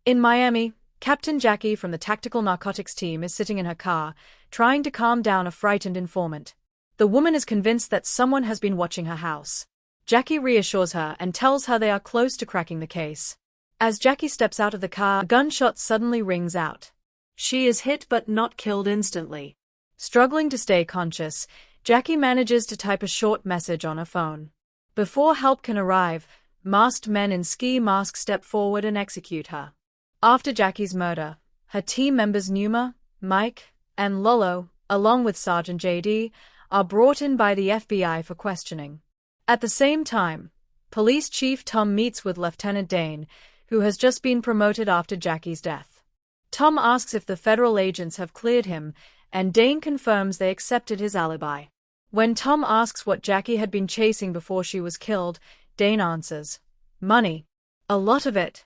In Miami, Captain Jackie from the Tactical Narcotics team is sitting in her car, trying to calm down a frightened informant. The woman is convinced that someone has been watching her house. Jackie reassures her and tells her they are close to cracking the case. As Jackie steps out of the car, a gunshot suddenly rings out. She is hit but not killed instantly. Struggling to stay conscious, Jackie manages to type a short message on her phone. Before help can arrive, masked men in ski masks step forward and execute her. After Jackie's murder, her team members Numa, Mike, and Lolo, along with Sergeant JD, are brought in by the FBI for questioning. At the same time, Police Chief Tom meets with Lieutenant Dane, who has just been promoted after Jackie's death. Tom asks if the federal agents have cleared him, and Dane confirms they accepted his alibi. When Tom asks what Jackie had been chasing before she was killed, Dane answers, "Money. A lot of it."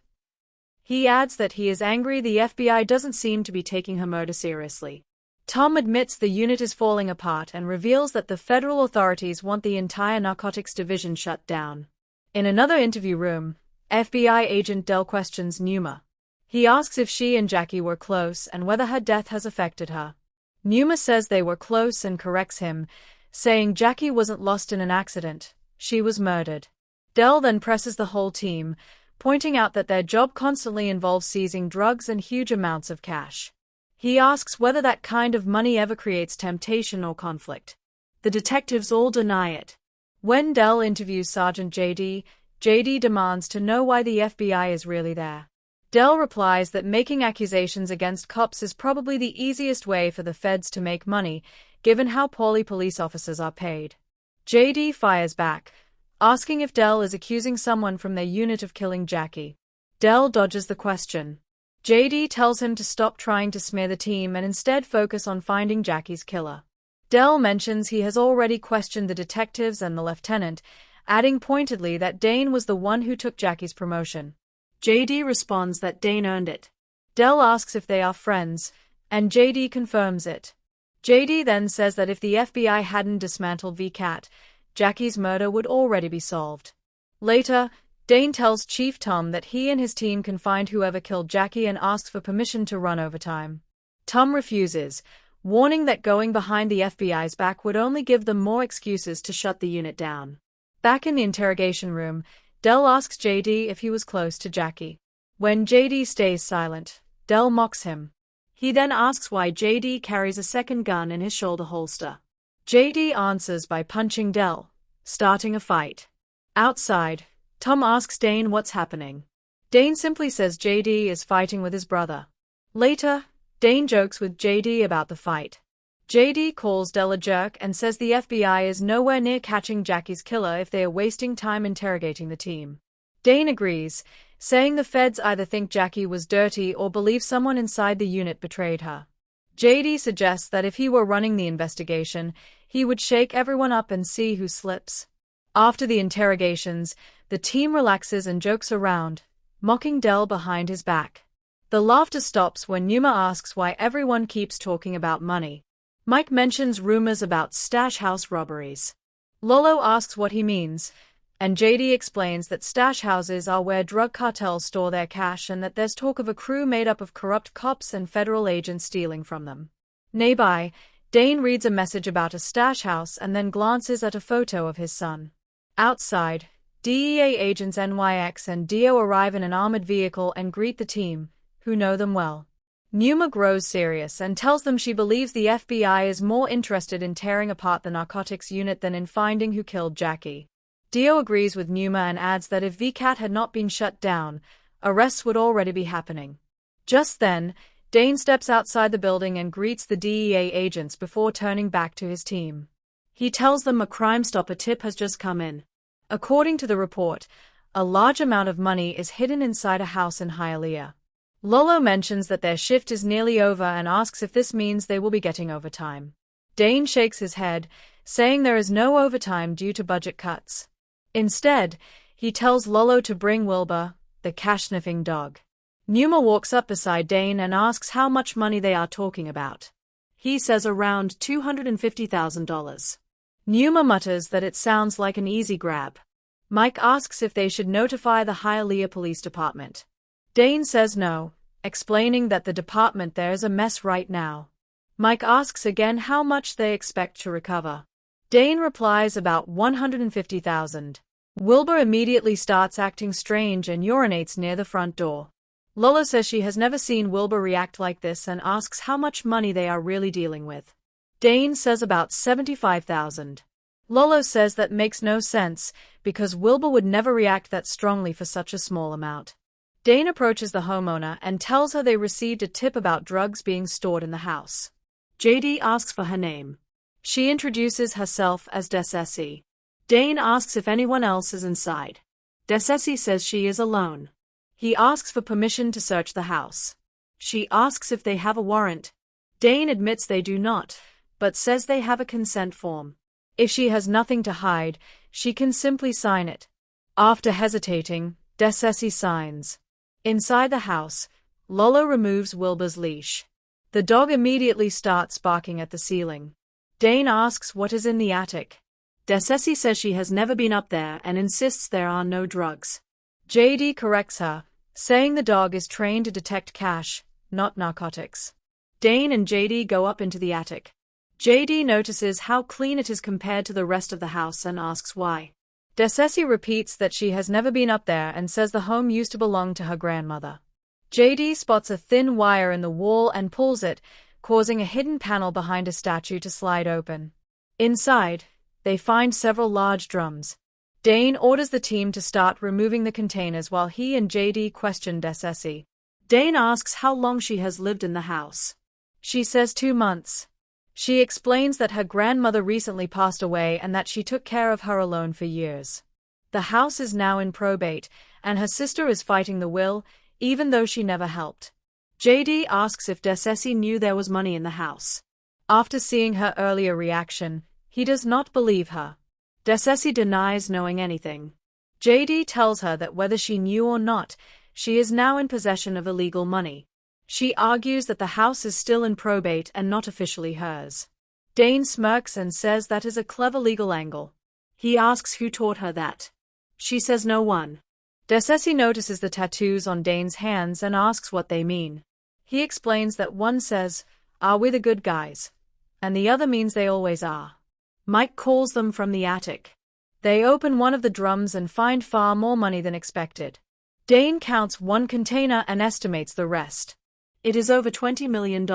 He adds that he is angry the FBI doesn't seem to be taking her murder seriously. Tom admits the unit is falling apart and reveals that the federal authorities want the entire narcotics division shut down. In another interview room, FBI agent Dell questions Numa. He asks if she and Jackie were close and whether her death has affected her. Numa says they were close and corrects him, saying Jackie wasn't lost in an accident, she was murdered. Dell then presses the whole team, pointing out that their job constantly involves seizing drugs and huge amounts of cash. He asks whether that kind of money ever creates temptation or conflict. The detectives all deny it. When Dell interviews Sergeant JD, JD demands to know why the FBI is really there. Dell replies that making accusations against cops is probably the easiest way for the feds to make money, given how poorly police officers are paid. JD fires back, asking if Dell is accusing someone from their unit of killing Jackie. Dell dodges the question. JD tells him to stop trying to smear the team and instead focus on finding Jackie's killer. Dell mentions he has already questioned the detectives and the lieutenant, adding pointedly that Dane was the one who took Jackie's promotion. JD responds that Dane earned it. Dell asks if they are friends, and JD confirms it. JD then says that if the FBI hadn't dismantled VCAT, Jackie's murder would already be solved. Later, Dane tells Chief Tom that he and his team can find whoever killed Jackie and asks for permission to run overtime. Tom refuses, warning that going behind the FBI's back would only give them more excuses to shut the unit down. Back in the interrogation room, Dell asks JD if he was close to Jackie. When JD stays silent, Dell mocks him. He then asks why JD carries a second gun in his shoulder holster. JD answers by punching Dell, starting a fight. Outside, Tom asks Dane what's happening. Dane simply says JD is fighting with his brother. Later, Dane jokes with JD about the fight. JD calls Dell a jerk and says the FBI is nowhere near catching Jackie's killer if they are wasting time interrogating the team. Dane agrees, saying the feds either think Jackie was dirty or believe someone inside the unit betrayed her. JD suggests that if he were running the investigation, he would shake everyone up and see who slips. After the interrogations, the team relaxes and jokes around, mocking Dell behind his back. The laughter stops when Numa asks why everyone keeps talking about money. Mike mentions rumors about stash house robberies. Lolo asks what he means, and JD explains that stash houses are where drug cartels store their cash and that there's talk of a crew made up of corrupt cops and federal agents stealing from them. Nearby, Dane reads a message about a stash house and then glances at a photo of his son. Outside, DEA agents NYX and Dio arrive in an armored vehicle and greet the team, who know them well. Numa grows serious and tells them she believes the FBI is more interested in tearing apart the narcotics unit than in finding who killed Jackie. Dio agrees with Numa and adds that if VCAT had not been shut down, arrests would already be happening. Just then, Dane steps outside the building and greets the DEA agents before turning back to his team. He tells them a Crime Stopper tip has just come in. According to the report, a large amount of money is hidden inside a house in Hialeah. Lolo mentions that their shift is nearly over and asks if this means they will be getting overtime. Dane shakes his head, saying there is no overtime due to budget cuts. Instead, he tells Lolo to bring Wilbur, the cash-sniffing dog. Numa walks up beside Dane and asks how much money they are talking about. He says around $250,000. Numa mutters that it sounds like an easy grab. Mike asks if they should notify the Hialeah Police Department. Dane says no, explaining that the department there is a mess right now. Mike asks again how much they expect to recover. Dane replies about $150,000. Wilbur immediately starts acting strange and urinates near the front door. Lolo says she has never seen Wilbur react like this and asks how much money they are really dealing with. Dane says about $75,000. Lolo says that makes no sense, because Wilbur would never react that strongly for such a small amount. Dane approaches the homeowner and tells her they received a tip about drugs being stored in the house. JD asks for her name. She introduces herself as Desessi. Dane asks if anyone else is inside. Desessi says she is alone. He asks for permission to search the house. She asks if they have a warrant. Dane admits they do not, but says they have a consent form. If she has nothing to hide, she can simply sign it. After hesitating, Desessi signs. Inside the house, Lolo removes Wilbur's leash. The dog immediately starts barking at the ceiling. Dane asks what is in the attic. Desessi says she has never been up there and insists there are no drugs. JD corrects her, saying the dog is trained to detect cash, not narcotics. Dane and JD go up into the attic. JD notices how clean it is compared to the rest of the house and asks why. Desessi repeats that she has never been up there and says the home used to belong to her grandmother. JD spots a thin wire in the wall and pulls it, causing a hidden panel behind a statue to slide open. Inside, they find several large drums. Dane orders the team to start removing the containers while he and JD question Desessi. Dane asks how long she has lived in the house. She says 2 months. She explains that her grandmother recently passed away and that she took care of her alone for years. The house is now in probate, and her sister is fighting the will, even though she never helped. JD asks if Desessi knew there was money in the house. After seeing her earlier reaction, he does not believe her. Desessi denies knowing anything. JD tells her that whether she knew or not, she is now in possession of illegal money. She argues that the house is still in probate and not officially hers. Dane smirks and says that is a clever legal angle. He asks who taught her that. She says no one. Desessi notices the tattoos on Dane's hands and asks what they mean. He explains that one says, "Are we the good guys?" and the other means they always are. Mike calls them from the attic. They open one of the drums and find far more money than expected. Dane counts one container and estimates the rest. It is over $20 million.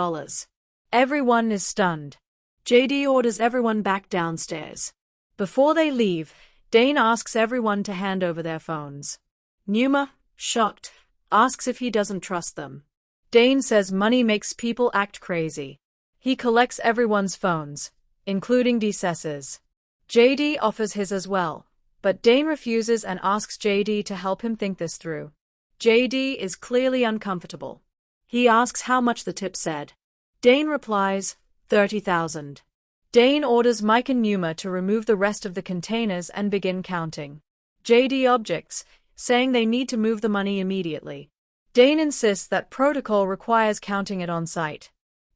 Everyone is stunned. JD orders everyone back downstairs. Before they leave, Dane asks everyone to hand over their phones. Numa, shocked, asks if he doesn't trust them. Dane says money makes people act crazy. He collects everyone's phones, including Desessi's. JD offers his as well, but Dane refuses and asks JD to help him think this through. JD is clearly uncomfortable. He asks how much the tip said. Dane replies, $30,000. Dane orders Mike and Numa to remove the rest of the containers and begin counting. JD objects, saying they need to move the money immediately. Dane insists that protocol requires counting it on site.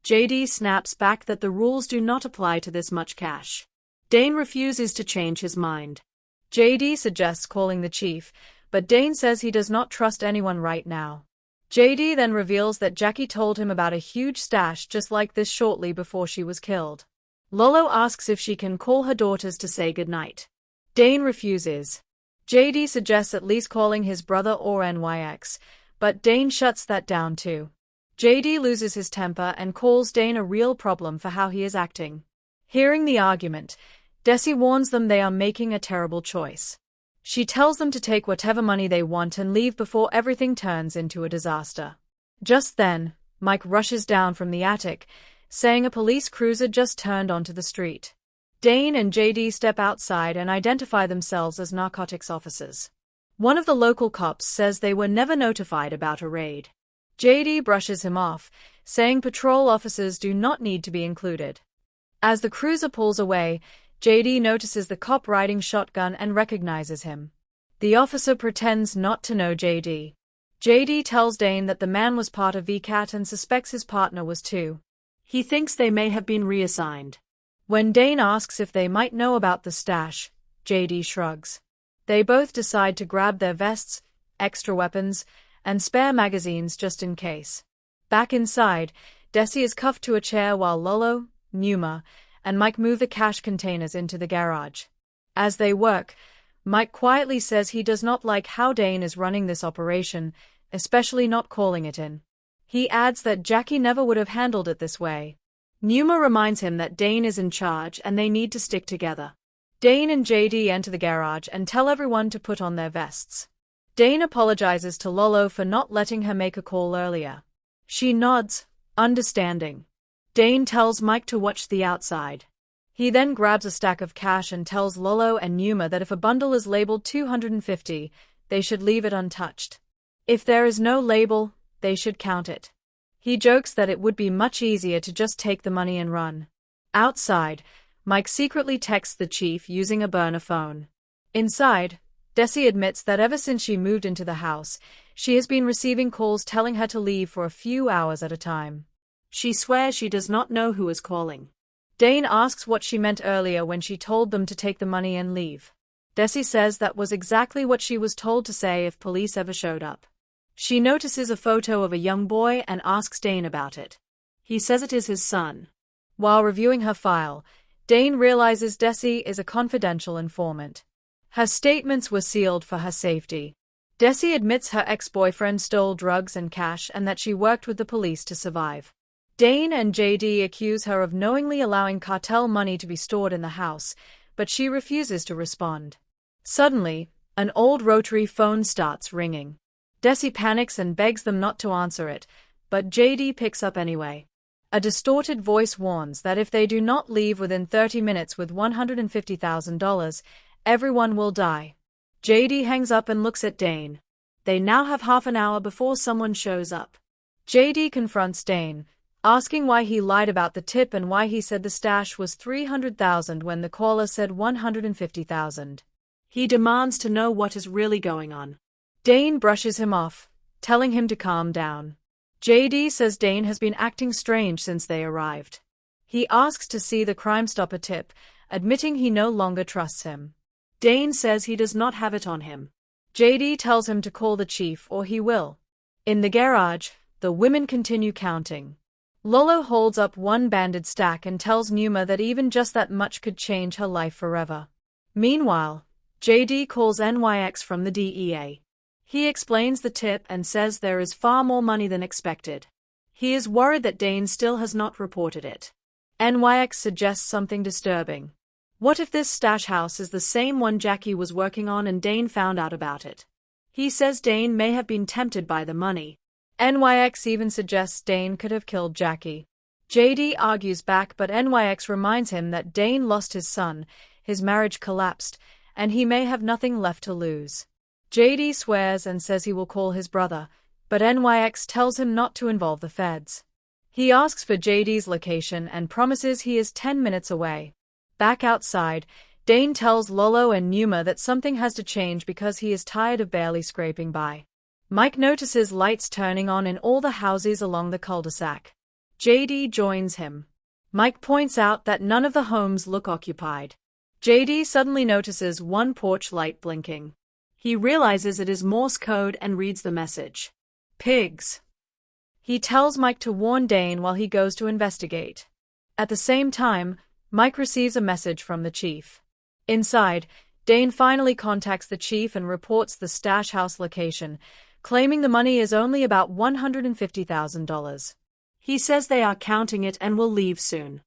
JD snaps back that the rules do not apply to this much cash. Dane refuses to change his mind. JD suggests calling the chief, but Dane says he does not trust anyone right now. JD then reveals that Jackie told him about a huge stash just like this shortly before she was killed. Lolo asks if she can call her daughters to say goodnight. Dane refuses. JD suggests at least calling his brother or NYX, but Dane shuts that down too. JD loses his temper and calls Dane a real problem for how he is acting. Hearing the argument, Desi warns them they are making a terrible choice. She tells them to take whatever money they want and leave before everything turns into a disaster. Just then, Mike rushes down from the attic, saying a police cruiser just turned onto the street. Dane and JD step outside and identify themselves as narcotics officers. One of the local cops says they were never notified about a raid. JD brushes him off, saying patrol officers do not need to be included. As the cruiser pulls away, JD notices the cop riding shotgun and recognizes him. The officer pretends not to know JD. JD tells Dane that the man was part of VCAT and suspects his partner was too. He thinks they may have been reassigned. When Dane asks if they might know about the stash, JD shrugs. They both decide to grab their vests, extra weapons, and spare magazines just in case. Back inside, Desi is cuffed to a chair while Lolo, Numa, and Mike move the cash containers into the garage. As they work, Mike quietly says he does not like how Dane is running this operation, especially not calling it in. He adds that Jackie never would have handled it this way. Numa reminds him that Dane is in charge and they need to stick together. Dane and JD enter the garage and tell everyone to put on their vests. Dane apologizes to Lolo for not letting her make a call earlier. She nods, understanding. Dane tells Mike to watch the outside. He then grabs a stack of cash and tells Lolo and Numa that if a bundle is labeled 250, they should leave it untouched. If there is no label, they should count it. He jokes that it would be much easier to just take the money and run. Outside, Mike secretly texts the chief using a burner phone. Inside, Desi admits that ever since she moved into the house, she has been receiving calls telling her to leave for a few hours at a time. She swears she does not know who is calling. Dane asks what she meant earlier when she told them to take the money and leave. Desi says that was exactly what she was told to say if police ever showed up. She notices a photo of a young boy and asks Dane about it. He says it is his son. While reviewing her file, Dane realizes Desi is a confidential informant. Her statements were sealed for her safety. Desi admits her ex-boyfriend stole drugs and cash and that she worked with the police to survive. Dane and JD accuse her of knowingly allowing cartel money to be stored in the house, but she refuses to respond. Suddenly, an old rotary phone starts ringing. Desi panics and begs them not to answer it, but JD picks up anyway. A distorted voice warns that if they do not leave within 30 minutes with $150,000, everyone will die. JD hangs up and looks at Dane. They now have half an hour before someone shows up. JD confronts Dane, asking why he lied about the tip and why he said the stash was $300,000 when the caller said $150,000. He demands to know what is really going on. Dane brushes him off, telling him to calm down. JD says Dane has been acting strange since they arrived. He asks to see the Crime Stopper tip, admitting he no longer trusts him. Dane says he does not have it on him. JD tells him to call the chief or he will. In the garage, the women continue counting. Lolo holds up one banded stack and tells Numa that even just that much could change her life forever. Meanwhile, JD calls NYX from the DEA. He explains the tip and says there is far more money than expected. He is worried that Dane still has not reported it. NYX suggests something disturbing. What if this stash house is the same one Jackie was working on and Dane found out about it? He says Dane may have been tempted by the money. NYX even suggests Dane could have killed Jackie. JD argues back, but NYX reminds him that Dane lost his son, his marriage collapsed, and he may have nothing left to lose. JD swears and says he will call his brother, but NYX tells him not to involve the feds. He asks for JD's location and promises he is 10 minutes away. Back outside, Dane tells Lolo and Numa that something has to change because he is tired of barely scraping by. Mike notices lights turning on in all the houses along the cul-de-sac. JD joins him. Mike points out that none of the homes look occupied. JD suddenly notices one porch light blinking. He realizes it is Morse code and reads the message. Pigs. He tells Mike to warn Dane while he goes to investigate. At the same time, Mike receives a message from the chief. Inside, Dane finally contacts the chief and reports the stash house location, claiming the money is only about $150,000. He says they are counting it and will leave soon.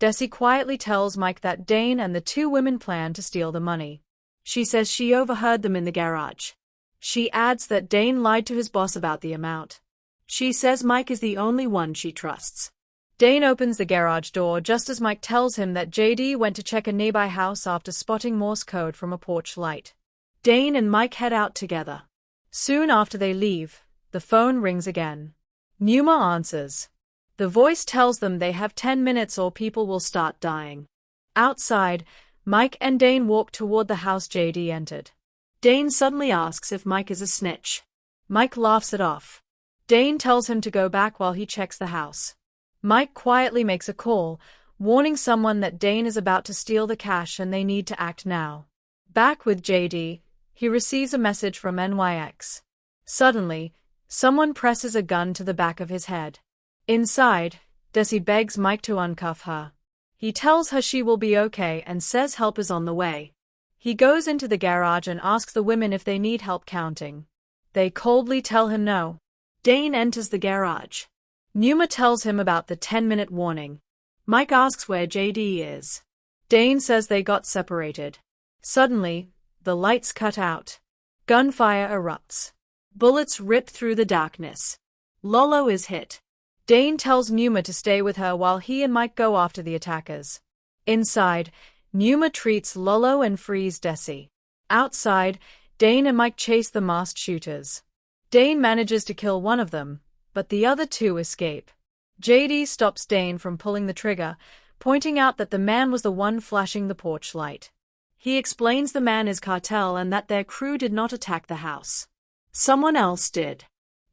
Desi quietly tells Mike that Dane and the two women plan to steal the money. She says she overheard them in the garage. She adds that Dane lied to his boss about the amount. She says Mike is the only one she trusts. Dane opens the garage door just as Mike tells him that JD went to check a nearby house after spotting Morse code from a porch light. Dane and Mike head out together. Soon after they leave, the phone rings again. Numa answers. The voice tells them they have 10 minutes or people will start dying. Outside, Mike and Dane walk toward the house JD entered. Dane suddenly asks if Mike is a snitch. Mike laughs it off. Dane tells him to go back while he checks the house. Mike quietly makes a call, warning someone that Dane is about to steal the cash and they need to act now. Back with JD, he receives a message from NYX. Suddenly, Someone presses a gun to the back of his head. Inside, Desi begs Mike to uncuff her. He tells her she will be okay and says help is on the way. He goes into the garage and asks the women if they need help counting. They coldly tell him no. Dane enters the garage. Numa tells him about the 10-minute warning. Mike asks where JD is. Dane says they got separated. Suddenly, the lights cut out. Gunfire erupts. Bullets rip through the darkness. Lolo is hit. Dane tells Numa to stay with her while he and Mike go after the attackers. Inside, Numa treats Lolo and frees Desi. Outside, Dane and Mike chase the masked shooters. Dane manages to kill one of them, but the other two escape. JD stops Dane from pulling the trigger, pointing out that the man was the one flashing the porch light. He explains the man is cartel and that their crew did not attack the house. Someone else did.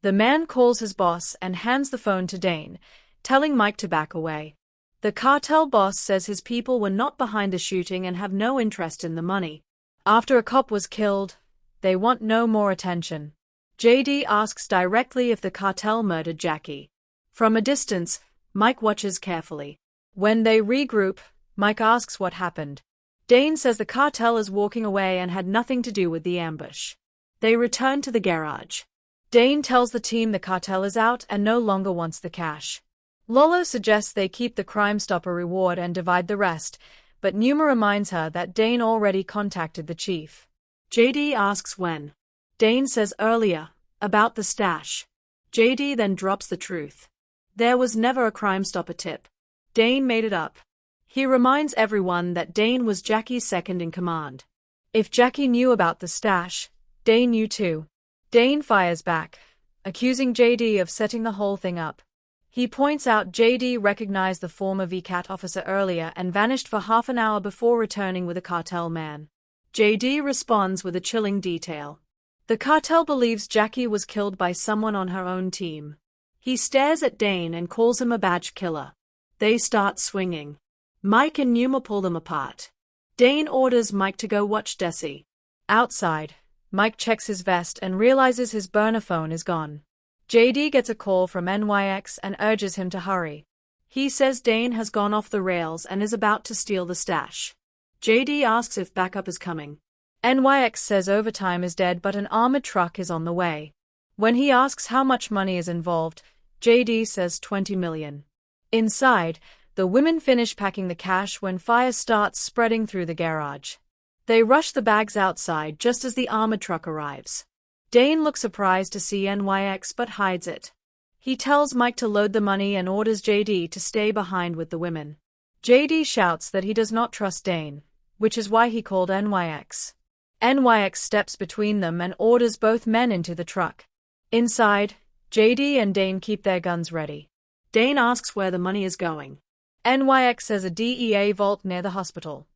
The man calls his boss and hands the phone to Dane, telling Mike to back away. The cartel boss says his people were not behind the shooting and have no interest in the money. After a cop was killed, they want no more attention. JD asks directly if the cartel murdered Jackie. From a distance, Mike watches carefully. When they regroup, Mike asks what happened. Dane says the cartel is walking away and had nothing to do with the ambush. They return to the garage. Dane tells the team the cartel is out and no longer wants the cash. Lolo suggests they keep the Crime Stopper reward and divide the rest, but Numa reminds her that Dane already contacted the chief. JD asks when. Dane says earlier, about the stash. JD then drops the truth. There was never a Crime Stopper tip. Dane made it up. He reminds everyone that Dane was Jackie's second in command. If Jackie knew about the stash, Dane knew too. Dane fires back, accusing JD of setting the whole thing up. He points out JD recognized the former VCAT officer earlier and vanished for half an hour before returning with a cartel man. JD responds with a chilling detail. The cartel believes Jackie was killed by someone on her own team. He stares at Dane and calls him a badge killer. They start swinging. Mike and Numa pull them apart. Dane orders Mike to go watch Desi. Outside, Mike checks his vest and realizes his burner phone is gone. JD gets a call from NYX and urges him to hurry. He says Dane has gone off the rails and is about to steal the stash. JD asks if backup is coming. NYX says overtime is dead but an armored truck is on the way. When he asks how much money is involved, JD says 20 million. Inside, the women finish packing the cash when fire starts spreading through the garage. They rush the bags outside just as the armored truck arrives. Dane looks surprised to see NYX but hides it. He tells Mike to load the money and orders JD to stay behind with the women. JD shouts that he does not trust Dane, which is why he called NYX. NYX steps between them and orders both men into the truck. Inside, JD and Dane keep their guns ready. Dane asks where the money is going. NYX says a DEA vault near the hospital.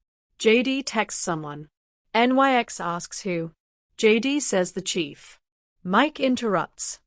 JD texts someone. NYX asks who. JD says the chief. Mike interrupts.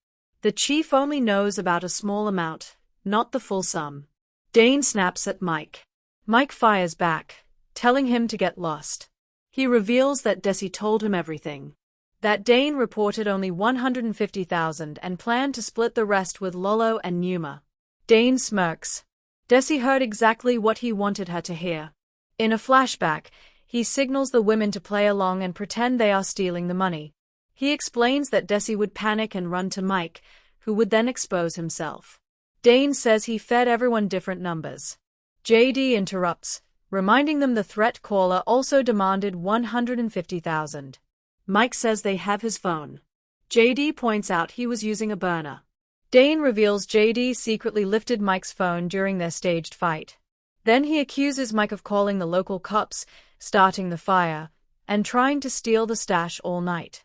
The chief only knows about a small amount, not the full sum. Dane snaps at Mike. Mike fires back, telling him to get lost. He reveals that Desi told him everything. That Dane reported only 150,000 and planned to split the rest with Lolo and Numa. Dane smirks. Desi heard exactly what he wanted her to hear. In a flashback, he signals the women to play along and pretend they are stealing the money. He explains that Desi would panic and run to Mike, who would then expose himself. Dane says he fed everyone different numbers. JD interrupts, reminding them the threat caller also demanded 150,000. Mike says they have his phone. JD points out he was using a burner. Dane reveals JD secretly lifted Mike's phone during their staged fight. Then he accuses Mike of calling the local cops, starting the fire, and trying to steal the stash all night.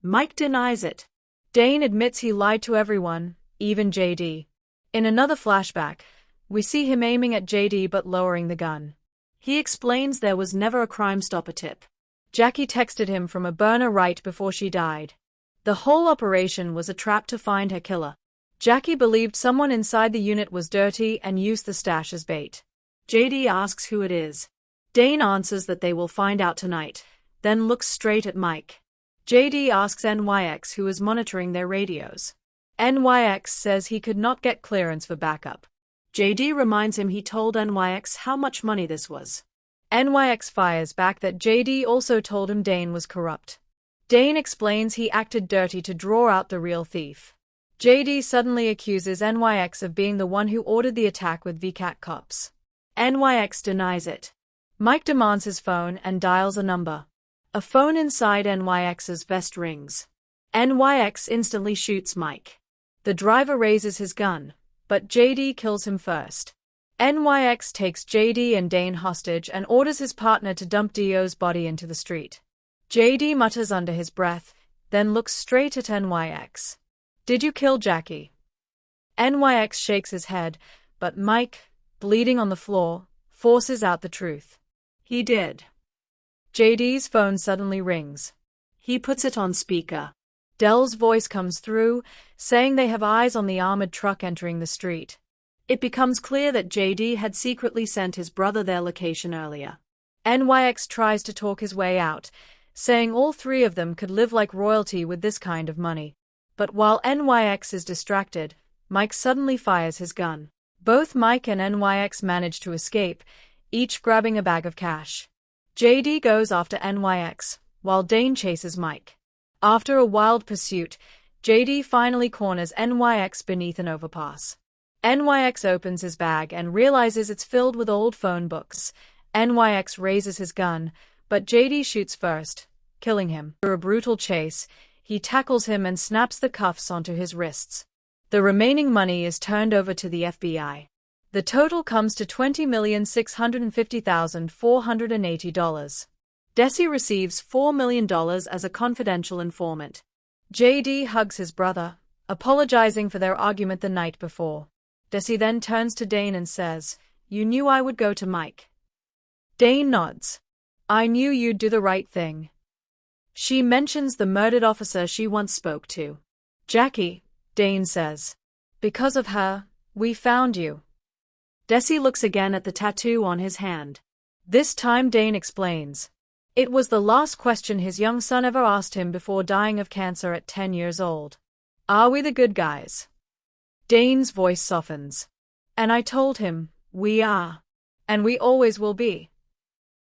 Mike denies it. Dane admits he lied to everyone, even JD. In another flashback, we see him aiming at JD but lowering the gun. He explains there was never a Crime Stopper tip. Jackie texted him from a burner right before she died. The whole operation was a trap to find her killer. Jackie believed someone inside the unit was dirty and used the stash as bait. JD asks who it is. Dane answers that they will find out tonight, then looks straight at Mike. JD asks NYX who is monitoring their radios. NYX says he could not get clearance for backup. JD reminds him he told NYX how much money this was. NYX fires back that JD also told him Dane was corrupt. Dane explains he acted dirty to draw out the real thief. JD suddenly accuses NYX of being the one who ordered the attack with VCAT cops. NYX denies it. Mike demands his phone and dials a number. A phone inside NYX's vest rings. NYX instantly shoots Mike. The driver raises his gun, but JD kills him first. NYX takes JD and Dane hostage and orders his partner to dump Dio's body into the street. JD mutters under his breath, then looks straight at NYX. "Did you kill Jackie?" NYX shakes his head, but Mike, bleeding on the floor, forces out the truth. "He did." JD's phone suddenly rings. He puts it on speaker. Dell's voice comes through, saying they have eyes on the armored truck entering the street. It becomes clear that JD had secretly sent his brother their location earlier. NYX tries to talk his way out, saying all three of them could live like royalty with this kind of money. But while NYX is distracted, Mike suddenly fires his gun. Both Mike and NYX manage to escape, each grabbing a bag of cash. JD goes after NYX, while Dane chases Mike. After a wild pursuit, JD finally corners NYX beneath an overpass. NYX opens his bag and realizes it's filled with old phone books. NYX raises his gun, but JD shoots first, killing him. After a brutal chase, he tackles him and snaps the cuffs onto his wrists. The remaining money is turned over to the FBI. The total comes to $20,650,480. Desi receives $4 million as a confidential informant. JD hugs his brother, apologizing for their argument the night before. Desi then turns to Dane and says, "You knew I would go to Mike." Dane nods. "I knew you'd do the right thing." She mentions the murdered officer she once spoke to. "Jackie," Dane says. "Because of her, we found you." Desi looks again at the tattoo on his hand. This time Dane explains. It was the last question his young son ever asked him before dying of cancer at 10 years old. "Are we the good guys?" Dane's voice softens. "And I told him, we are. And we always will be."